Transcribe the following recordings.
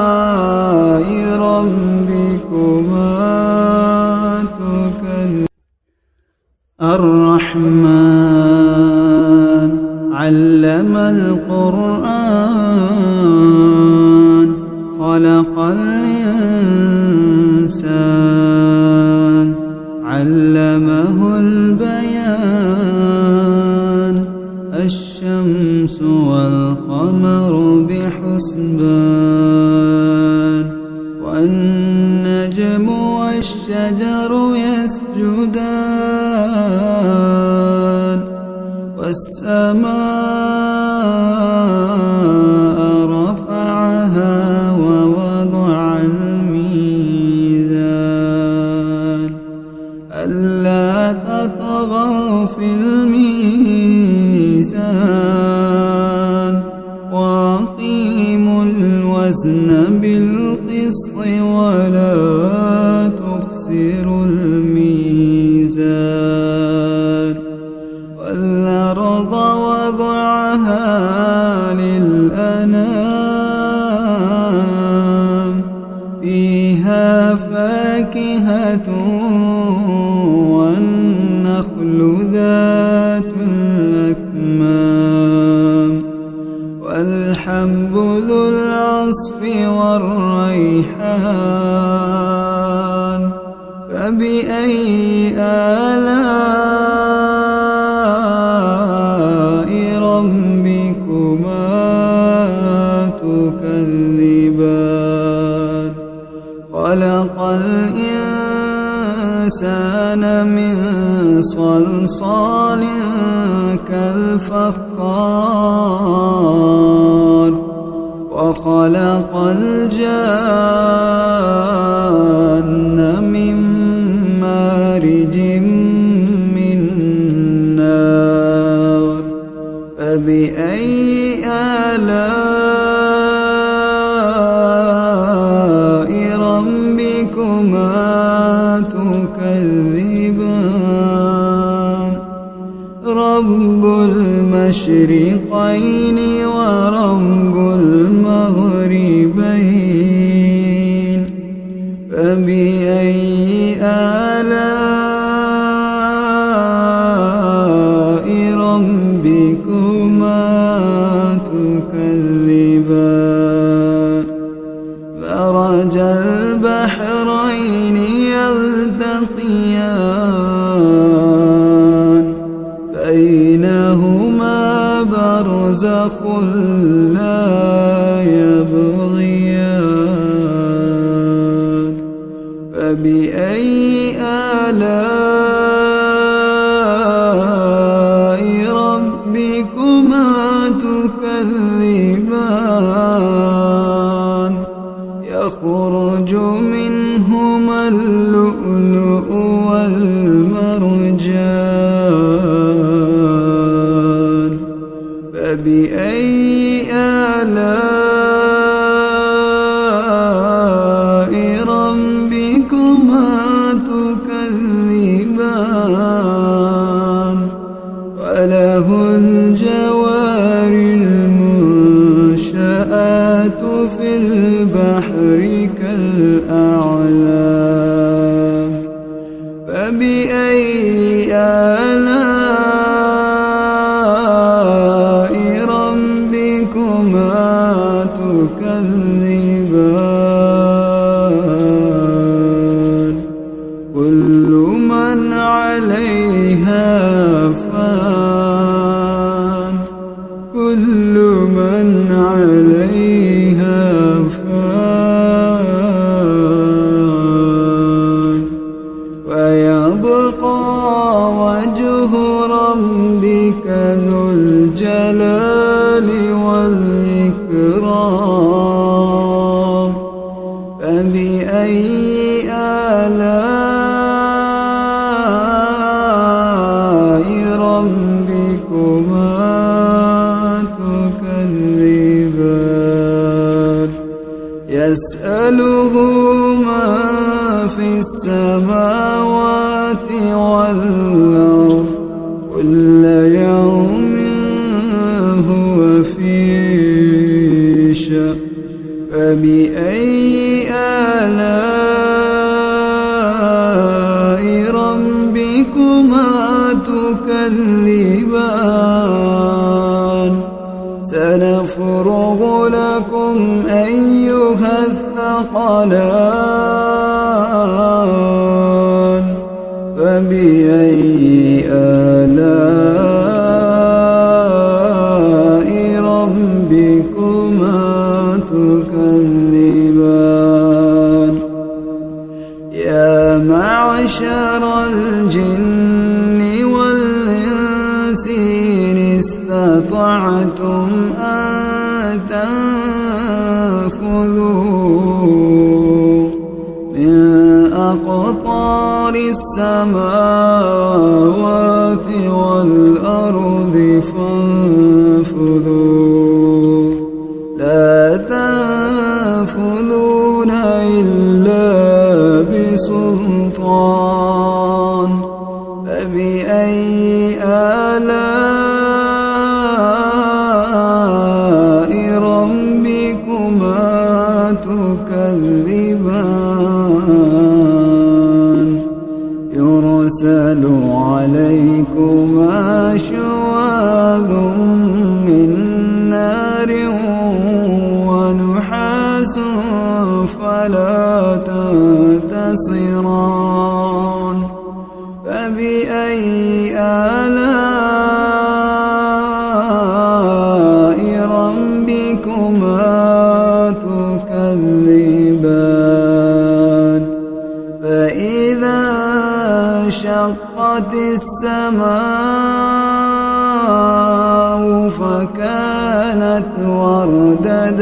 آلاء ربكما تكذبان الرحمن علم القرآن خلق الإنسان علمه البيان الشمس والقمر بحسبان والنجم والشجر يسجدان والسماء رفعها ووضع الميزان ألا تطغوا في الميزان وأقيموا الوزن بالقسط ولا تخسروا الميزان والأرض وضعها للأنام فيها فاكهة والنخل ذات الأكمام والحب ذو العصف والريحان فبأي آلاء ربكما تكذبان خلق الإنسان من صلصال كالفخار وخلق الجان من مارج من نار فبأي آلاء ربكما تكذبان رب المشرقين ورب المغربين فبأي آلاء ربكما تكذبان مرج البحرين يلتقيان بينهما برزخ لا يبغيان فبأي آلاء ربكما تكذبان يخرج منهما اللؤلؤ والمرجان فبأي آلاء ربكما تكذبان وله الجوار المنشآت في البحر كالأعلام فبأي آلاء ربكما تكذبان كل من عليها فان كل من عليها فان ويبقى وجه ربك ذو الجلال والإكرام فبأي آلاء ربكما تكذبان يسأله ما في السماوات والأرض كل يوم سنفرغ لكم أيها الثقلان فبأي آلاء ربكما تكذبان يا معشر الجن والإنس إن استطعتم أن تنفذوا من أقطار السماوات والأرض فانفذوا لا تنفذون إلا بسلطان فبأي آلاء ربكما تكذبان يرسل عليكما شواظ من نار ونحاس فلا تنتصران فبأي آلاء ربكما تكذبان فإذا انشقت السماء فكانت وردة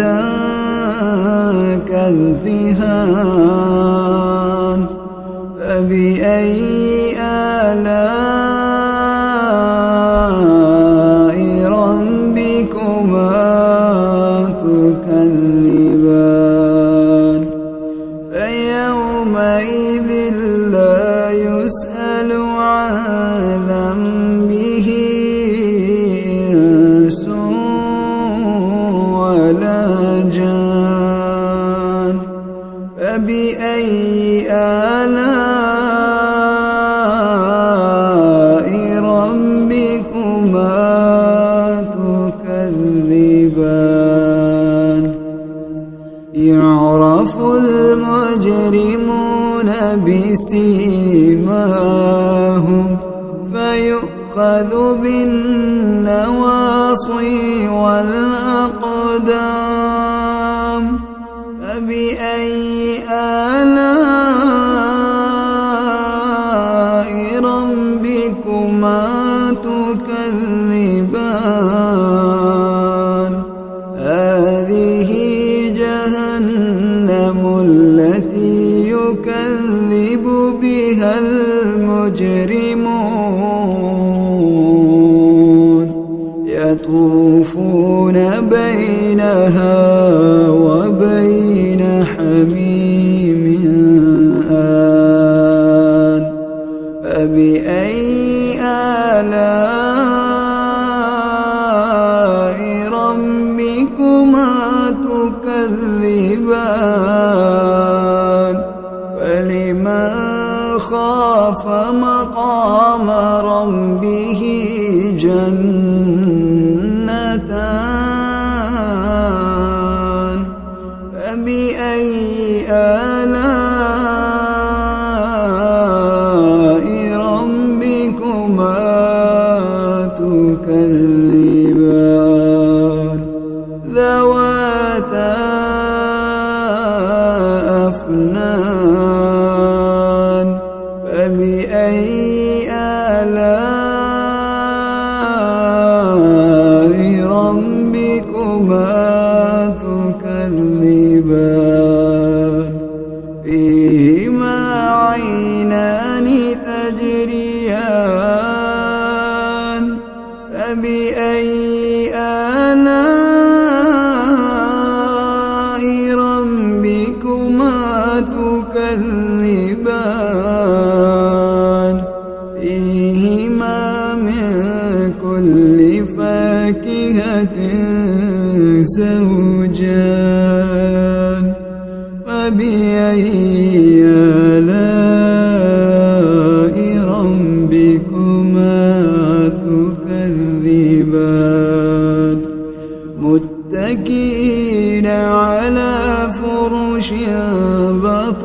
كالدهان فبأي آلاء ربكما تكذبان فيومئذ لا يسأل عن ذنبه إنس ولا جان فبأي آلاء ربكما تكذبان يعرف المجرمون بسيماهم فيؤخذ بالنواصي والأقدام فبأي آلاء ربكما تكذبان هذه جهنم التي يكذب بها المجرمون يطوفون بينها وبين حميم آن فبأي آلاء ربكما تكذبان فلمن خاف مقام ربه جنتان فبأي آلاء ربكما تكذبان ذواتا أفنان فبأي آلاء ربكما تكذبان فيهما عينان تجريان فبأي آلاء ربكما تكذبان فيهما من كل فاكهة زوجان فبأي آلاء ربكما تكذبان متكئين على فرش بطائنها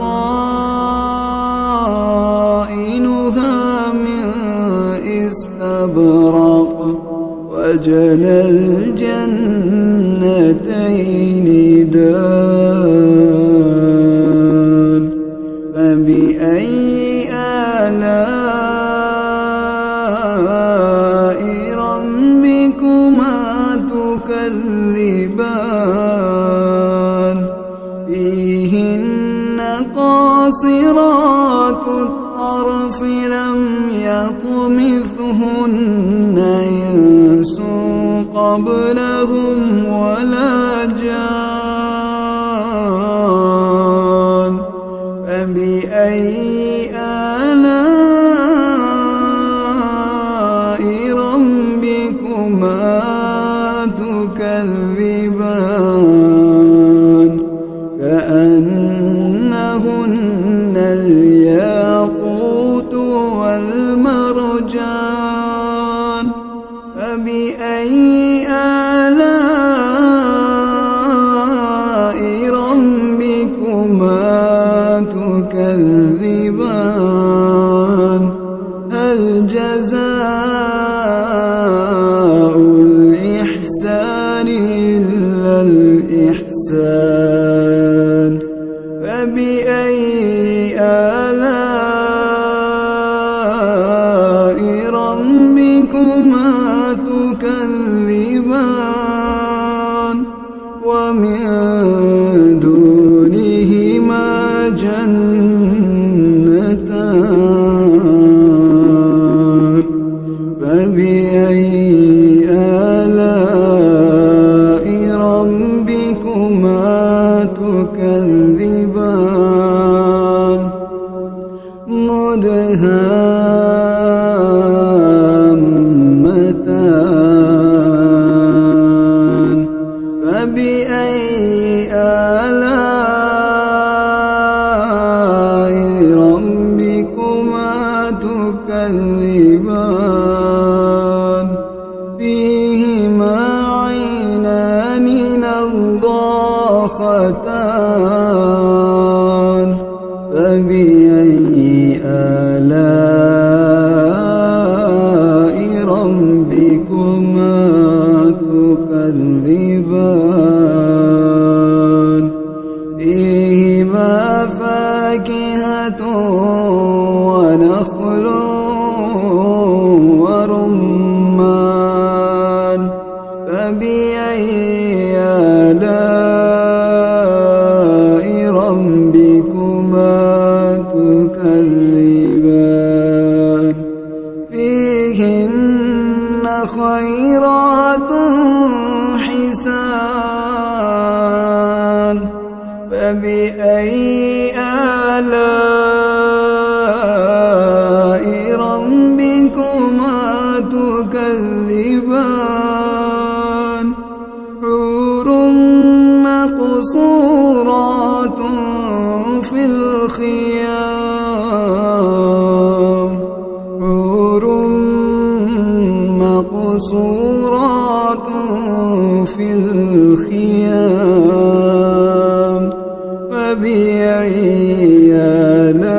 من استبرق وجنى الجنتين دان فبأي آلاء ربكما تكذبان فيهن قاصرات الطرف لم يطمثهن إنس قبلهم ولا جان فبأي آلاء ربكما تكذبان كأنهن الياقوت والمرجان فبأي آلاء ربكما تكذبان هل جزاء الإحسان إلا الإحسان فبأي آلاء ربكما تكذبان ومن دونهما جنتان فبأي آلاء ربكما تكذبان مدهامتان فبأي آلاء ربكما تكذبان فيهما عينان نضاختان فبأي آلاء ربكما تكذبان فيهما فاكهة ونخل ورمان فبأي آلاء ربكما تكذبان فيهن خيرات حسان فبأي آلاء ربكما تكذبان حور مقصورات في الخيام حور مقصورات في الخيام فبأي آلاء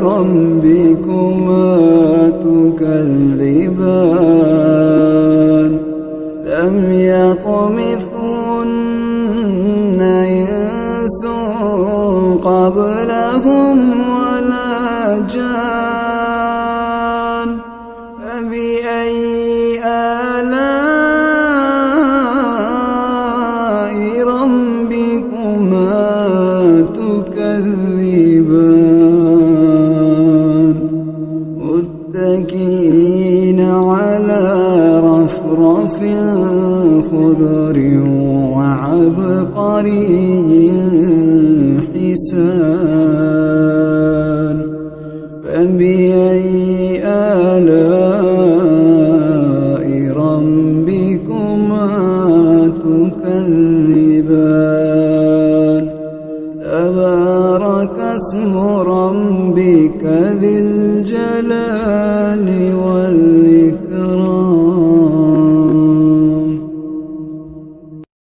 ربكما تكذبان لم يطمثهن إنس قبلهم ولا جان فبأي آلاء ربكما تكذبان متكئين على رفرف خضر وعبقري حسان فبأي آلاء ربكما تكذبان تبارك اسم ربك ذي الجلال والإكرام